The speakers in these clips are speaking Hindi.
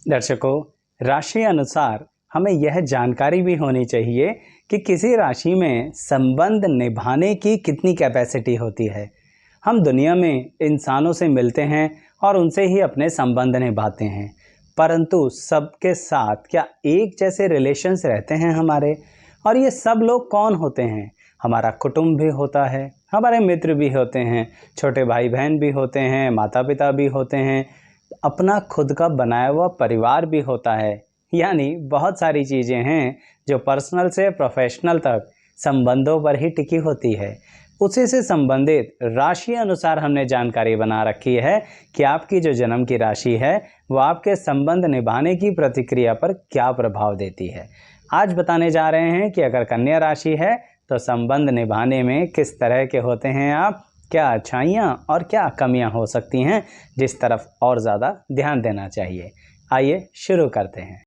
दर्शकों, राशि अनुसार हमें यह जानकारी भी होनी चाहिए कि किसी राशि में संबंध निभाने की कितनी कैपेसिटी होती है। हम दुनिया में इंसानों से मिलते हैं और उनसे ही अपने संबंध निभाते हैं, परंतु सबके साथ क्या एक जैसे रिलेशंस रहते हैं हमारे? और ये सब लोग कौन होते हैं? हमारा कुटुंब भी होता है, हमारे मित्र भी होते हैं, छोटे भाई बहन भी होते हैं, माता पिता भी होते हैं, अपना खुद का बनाया हुआ परिवार भी होता है। यानी बहुत सारी चीज़ें हैं जो पर्सनल से प्रोफेशनल तक संबंधों पर ही टिकी होती है। उसी से संबंधित राशि अनुसार हमने जानकारी बना रखी है कि आपकी जो जन्म की राशि है वो आपके संबंध निभाने की प्रतिक्रिया पर क्या प्रभाव देती है। आज बताने जा रहे हैं कि अगर कन्या राशि है तो संबंध निभाने में किस तरह के होते हैं आप, क्या अच्छाइयाँ और क्या कमियाँ हो सकती हैं जिस तरफ और ज़्यादा ध्यान देना चाहिए। आइए शुरू करते हैं।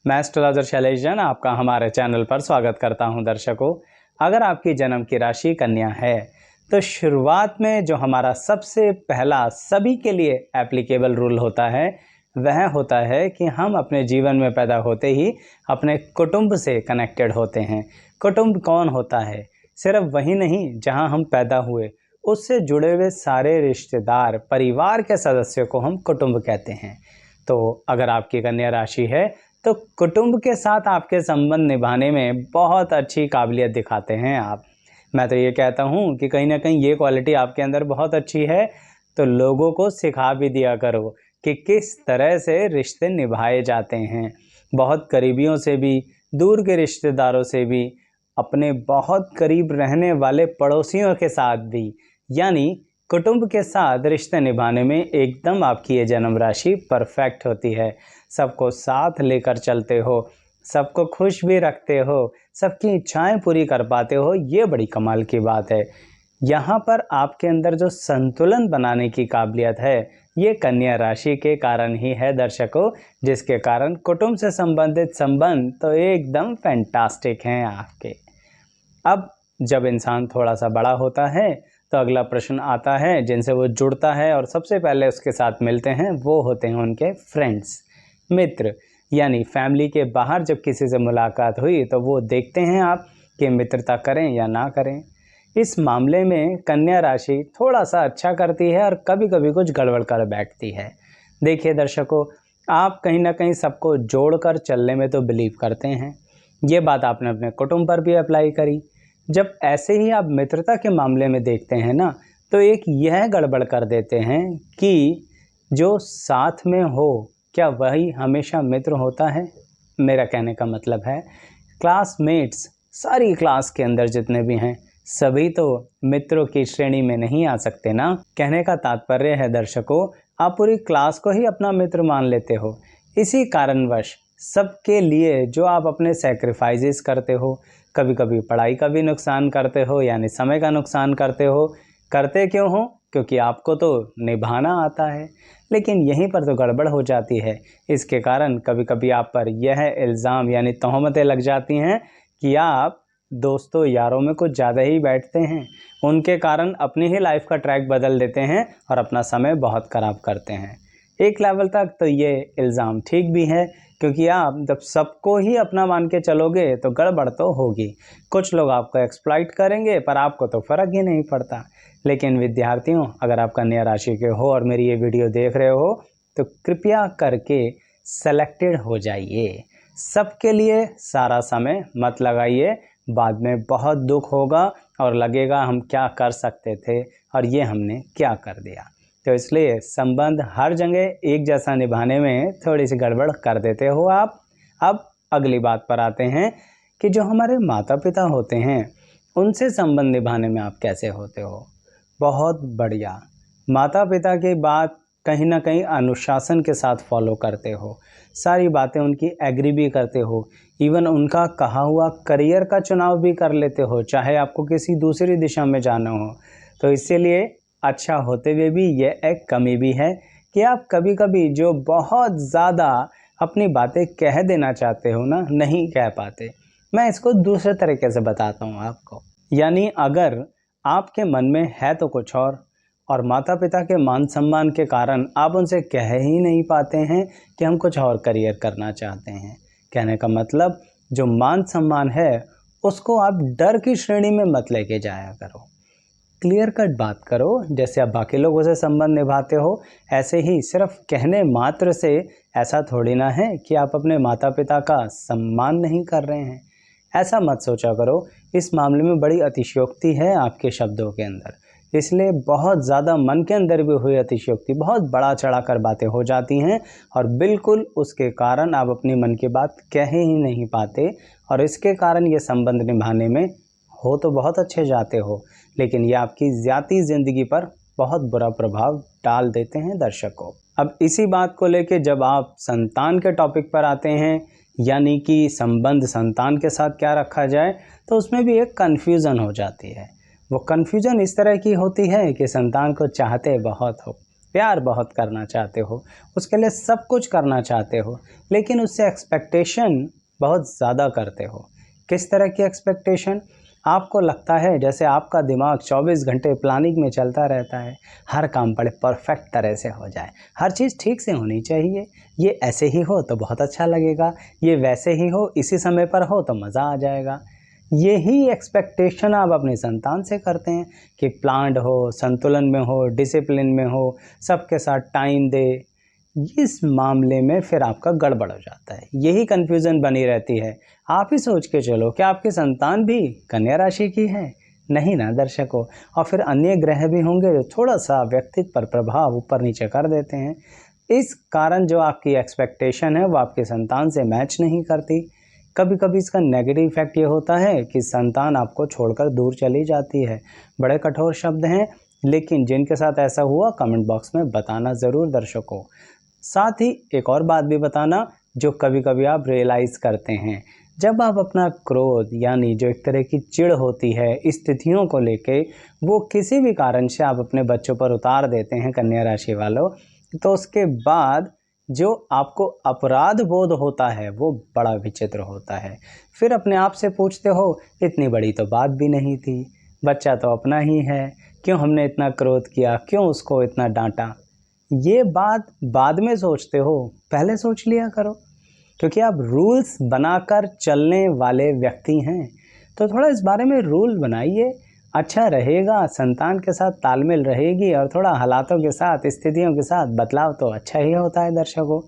मैं एस्ट्रोलॉजर शैलेश जैन आपका हमारे चैनल पर स्वागत करता हूं। दर्शकों, अगर आपकी जन्म की राशि कन्या है तो शुरुआत में जो हमारा सबसे पहला सभी के लिए एप्लीकेबल रूल होता है वह होता है कि हम अपने जीवन में पैदा होते ही अपने कुटुंब से कनेक्टेड होते हैं। कुटुंब कौन होता है? सिर्फ वही नहीं जहां हम पैदा हुए, उससे जुड़े हुए सारे रिश्तेदार, परिवार के सदस्यों को हम कुटुंब कहते हैं। तो अगर आपकी कन्या राशि है तो कुटुंब के साथ आपके संबंध निभाने में बहुत अच्छी काबिलियत दिखाते हैं आप। मैं तो ये कहता हूँ कि कहीं ना कहीं ये क्वालिटी आपके अंदर बहुत अच्छी है, तो लोगों को सिखा भी दिया करो कि किस तरह से रिश्ते निभाए जाते हैं। बहुत करीबियों से भी, दूर के रिश्तेदारों से भी, अपने बहुत करीब रहने वाले पड़ोसियों के साथ भी, यानी कुटुंब के साथ रिश्ते निभाने में एकदम आपकी ये जन्म राशि परफेक्ट होती है। सबको साथ लेकर चलते हो, सबको खुश भी रखते हो, सबकी इच्छाएं पूरी कर पाते हो, ये बड़ी कमाल की बात है। यहाँ पर आपके अंदर जो संतुलन बनाने की काबिलियत है ये कन्या राशि के कारण ही है दर्शकों, जिसके कारण कुटुंब से संबंधित संबंध तो एकदम फैंटास्टिक हैं आपके। अब जब इंसान थोड़ा सा बड़ा होता है तो अगला प्रश्न आता है जिनसे वो जुड़ता है और सबसे पहले उसके साथ मिलते हैं, वो होते हैं उनके फ्रेंड्स, मित्र। यानी फैमिली के बाहर जब किसी से मुलाकात हुई तो वो देखते हैं आप कि मित्रता करें या ना करें। इस मामले में कन्या राशि थोड़ा सा अच्छा करती है और कभी कभी कुछ गड़बड़ कर बैठती है। देखिए दर्शकों, आप कहीं ना कहीं सबको जोड़कर चलने में तो बिलीव करते हैं। ये बात आपने अपने कुटुंब पर भी अप्लाई करी। जब ऐसे ही आप मित्रता के मामले में देखते हैं ना, तो एक यह गड़बड़ कर देते हैं कि जो साथ में हो क्या वही हमेशा मित्र होता है? मेरा कहने का मतलब है क्लासमेट्स, सारी क्लास के अंदर जितने भी हैं सभी तो मित्रों की श्रेणी में नहीं आ सकते ना। कहने का तात्पर्य है दर्शकों, आप पूरी क्लास को ही अपना मित्र मान लेते हो। इसी कारणवश सबके लिए जो आप अपने सैक्रिफाइसेस करते हो, कभी कभी पढ़ाई का भी नुकसान करते हो, यानी समय का नुकसान करते हो। करते क्यों हो? क्योंकि आपको तो निभाना आता है। लेकिन यहीं पर तो गड़बड़ हो जाती है। इसके कारण कभी कभी आप पर यह इल्ज़ाम यानी तोहमतें लग जाती हैं कि आप दोस्तों यारों में कुछ ज़्यादा ही बैठते हैं। उनके कारण अपनी ही लाइफ का ट्रैक बदल देते हैं और अपना समय बहुत ख़राब करते हैं। एक लेवल तक तो ये इल्ज़ाम ठीक भी है, क्योंकि आप जब सबको ही अपना मान के चलोगे तो गड़बड़ तो होगी। कुछ लोग आपको एक्सप्लॉइट करेंगे पर आपको तो फ़र्क ही नहीं पड़ता। लेकिन विद्यार्थियों, अगर आप कन्या राशि के हो और मेरी ये वीडियो देख रहे हो तो कृपया करके सेलेक्टेड हो जाइए। सबके लिए सारा समय मत लगाइए, बाद में बहुत दुख होगा और लगेगा हम क्या कर सकते थे और ये हमने क्या कर दिया। तो इसलिए संबंध हर जगह एक जैसा निभाने में थोड़ी सी गड़बड़ कर देते हो आप। अब अगली बात पर आते हैं कि जो हमारे माता पिता होते हैं उनसे संबंध निभाने में आप कैसे होते हो। बहुत बढ़िया। माता पिता की बात कहीं ना कहीं अनुशासन के साथ फॉलो करते हो, सारी बातें उनकी एग्री भी करते हो, इवन उनका कहा हुआ करियर का चुनाव भी कर लेते हो, चाहे आपको किसी दूसरी दिशा में जाना हो। तो इसीलिए अच्छा होते हुए भी ये एक कमी भी है कि आप कभी कभी जो बहुत ज़्यादा अपनी बातें कह देना चाहते हो ना, नहीं कह पाते। मैं इसको दूसरे तरीके से बताता हूँ आपको। यानी अगर आपके मन में है तो कुछ और माता पिता के मान सम्मान के कारण आप उनसे कह ही नहीं पाते हैं कि हम कुछ और करियर करना चाहते हैं। कहने का मतलब जो मान सम्मान है उसको आप डर की श्रेणी में मत लेके जाया करो। क्लियर कट बात करो। जैसे आप बाकी लोगों से संबंध निभाते हो, ऐसे ही सिर्फ कहने मात्र से ऐसा थोड़ी ना है कि आप अपने माता पिता का सम्मान नहीं कर रहे हैं। ऐसा मत सोचा करो। इस मामले में बड़ी अतिशयोक्ति है आपके शब्दों के अंदर, इसलिए बहुत ज़्यादा मन के अंदर भी हुई अतिशयोक्ति बहुत बड़ा चढ़ाकर बातें हो जाती हैं और बिल्कुल उसके कारण आप अपनी मन की बात कह ही नहीं पाते और इसके कारण ये संबंध निभाने में हो तो बहुत अच्छे जाते हो, लेकिन ये आपकी ज़ाती ज़िंदगी पर बहुत बुरा प्रभाव डाल देते हैं दर्शकों। अब इसी बात को लेके जब आप संतान के टॉपिक पर आते हैं, यानी कि संबंध संतान के साथ क्या रखा जाए, तो उसमें भी एक कन्फ्यूज़न हो जाती है। वो कन्फ्यूज़न इस तरह की होती है कि संतान को चाहते बहुत हो, प्यार बहुत करना चाहते हो, उसके लिए सब कुछ करना चाहते हो, लेकिन उससे एक्सपेक्टेशन बहुत ज़्यादा करते हो। किस तरह की एक्सपेक्टेशन? आपको लगता है जैसे आपका दिमाग 24 घंटे प्लानिंग में चलता रहता है, हर काम बड़े परफेक्ट तरह से हो जाए, हर चीज़ ठीक से होनी चाहिए, ये ऐसे ही हो तो बहुत अच्छा लगेगा, ये वैसे ही हो, इसी समय पर हो तो मज़ा आ जाएगा। यही एक्सपेक्टेशन आप अपनी संतान से करते हैं कि प्लान्ड हो, संतुलन में हो, डिसिप्लिन में हो, सबके साथ टाइम दे। इस मामले में फिर आपका गड़बड़ हो जाता है, यही कन्फ्यूज़न बनी रहती है। आप ही सोच के चलो कि आपकी संतान भी कन्या राशि की है? नहीं ना दर्शकों। और फिर अन्य ग्रह भी होंगे जो थोड़ा सा व्यक्तित्व पर प्रभाव ऊपर नीचे कर देते हैं। इस कारण जो आपकी एक्सपेक्टेशन है वो आपकी संतान से मैच नहीं करती। कभी कभी इसका नेगेटिव इफेक्ट ये होता है कि संतान आपको छोड़कर दूर चली जाती है। बड़े कठोर शब्द हैं, लेकिन जिनके साथ ऐसा हुआ कमेंट बॉक्स में बताना ज़रूर दर्शकों। साथ ही एक और बात भी बताना जो कभी कभी आप रियलाइज़ करते हैं, जब आप अपना क्रोध यानी जो एक तरह की चिढ़ होती है स्थितियों को लेके, वो किसी भी कारण से आप अपने बच्चों पर उतार देते हैं कन्या राशि वालों, तो उसके बाद जो आपको अपराध बोध होता है वो बड़ा विचित्र होता है। फिर अपने आप से पूछते हो इतनी बड़ी तो बात भी नहीं थी, बच्चा तो अपना ही है, क्यों हमने इतना क्रोध किया, क्यों उसको इतना डांटा। ये बात बाद में सोचते हो, पहले सोच लिया करो, क्योंकि आप रूल्स बनाकर चलने वाले व्यक्ति हैं। तो थोड़ा इस बारे में रूल बनाइए, अच्छा रहेगा, संतान के साथ तालमेल रहेगी और थोड़ा हालातों के साथ स्थितियों के साथ बदलाव तो अच्छा ही होता है दर्शकों।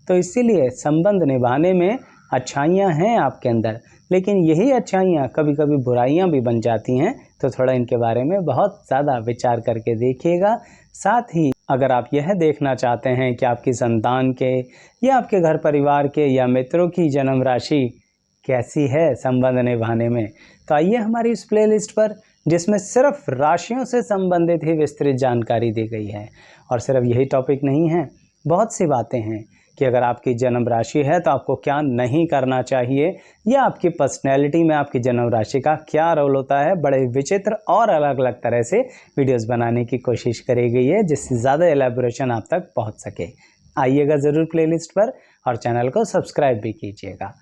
तो इसीलिए संबंध निभाने में अच्छाइयाँ हैं आपके अंदर, लेकिन यही अच्छाइयाँ कभी कभी बुराइयाँ भी बन जाती हैं। तो थोड़ा इनके बारे में बहुत ज़्यादा विचार करके देखिएगा। साथ ही अगर आप यह देखना चाहते हैं कि आपकी संतान के या आपके घर परिवार के या मित्रों की जन्म राशि कैसी है संबंध निभाने में, तो आइए हमारी इस प्लेलिस्ट पर, जिसमें सिर्फ राशियों से संबंधित ही विस्तृत जानकारी दी गई है। और सिर्फ यही टॉपिक नहीं है, बहुत सी बातें हैं कि अगर आपकी जन्म राशि है तो आपको क्या नहीं करना चाहिए, या आपकी पर्सनैलिटी में आपकी जन्म राशि का क्या रोल होता है। बड़े विचित्र और अलग अलग तरह से वीडियोस बनाने की कोशिश करी गई है, जिससे ज़्यादा एलेबोरेशन आप तक पहुंच सके। आइएगा ज़रूर प्लेलिस्ट पर और चैनल को सब्सक्राइब भी कीजिएगा।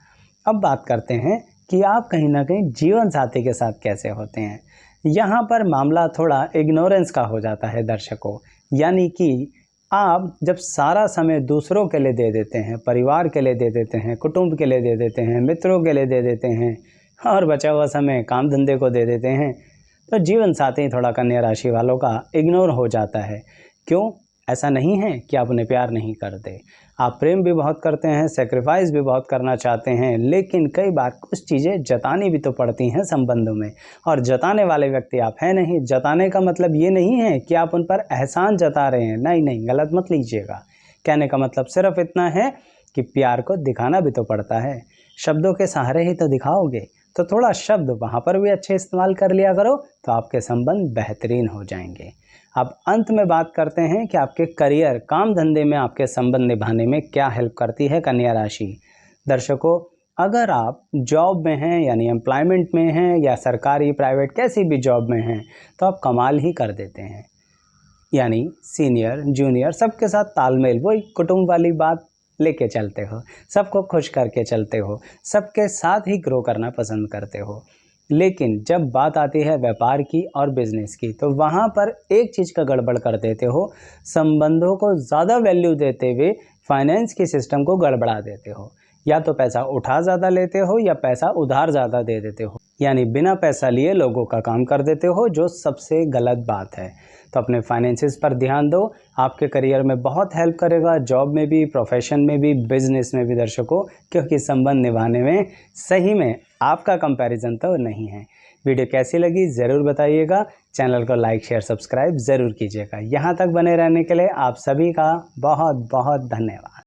अब बात करते हैं कि आप कहीं ना कहीं जीवन साथी के साथ कैसे होते हैं। यहाँ पर मामला थोड़ा इग्नोरेंस का हो जाता है दर्शकों, यानी कि आप जब सारा समय दूसरों के लिए दे देते हैं, परिवार के लिए दे देते हैं, कुटुंब के लिए दे देते हैं, मित्रों के लिए दे देते हैं और बचा हुआ समय काम धंधे को दे देते हैं, तो जीवन साथी थोड़ा कन्या राशि वालों का इग्नोर हो जाता है। क्यों? ऐसा नहीं है कि आप उन्हें प्यार नहीं करते, आप प्रेम भी बहुत करते हैं, सेक्रीफाइस भी बहुत करना चाहते हैं, लेकिन कई बार कुछ चीज़ें जतानी भी तो पड़ती हैं संबंधों में, और जताने वाले व्यक्ति आप हैं नहीं। जताने का मतलब ये नहीं है कि आप उन पर एहसान जता रहे हैं, नहीं नहीं, गलत मत लीजिएगा। कहने का मतलब सिर्फ इतना है कि प्यार को दिखाना भी तो पड़ता है, शब्दों के सहारे ही तो दिखाओगे, तो थोड़ा शब्द वहाँ पर भी अच्छे इस्तेमाल कर लिया करो, तो आपके संबंध बेहतरीन हो जाएंगे। अब अंत में बात करते हैं कि आपके करियर, काम धंधे में आपके संबंध निभाने में क्या हेल्प करती है कन्या राशि। दर्शकों, अगर आप जॉब में हैं यानी एम्प्लॉयमेंट में हैं, या सरकारी प्राइवेट कैसी भी जॉब में हैं, तो आप कमाल ही कर देते हैं। यानी सीनियर जूनियर सबके साथ तालमेल, वही कुटुंब वाली बात लेके चलते हो, सबको खुश करके चलते हो, सबके साथ ही ग्रो करना पसंद करते हो। लेकिन जब बात आती है व्यापार की और बिजनेस की, तो वहाँ पर एक चीज़ का गड़बड़ कर देते हो, संबंधों को ज़्यादा वैल्यू देते हुए फाइनेंस के सिस्टम को गड़बड़ा देते हो। या तो पैसा उठा ज़्यादा लेते हो या पैसा उधार ज़्यादा दे देते हो, यानी बिना पैसा लिए लोगों का काम कर देते हो, जो सबसे गलत बात है। तो अपने फाइनेंसिस पर ध्यान दो, आपके करियर में बहुत हेल्प करेगा, जॉब में भी, प्रोफेशन में भी, बिजनेस में भी दर्शकों, क्योंकि संबंध निभाने में सही में आपका कंपैरिजन तो नहीं है। वीडियो कैसी लगी ज़रूर बताइएगा, चैनल को लाइक शेयर सब्सक्राइब ज़रूर कीजिएगा। यहाँ तक बने रहने के लिए आप सभी का बहुत बहुत धन्यवाद।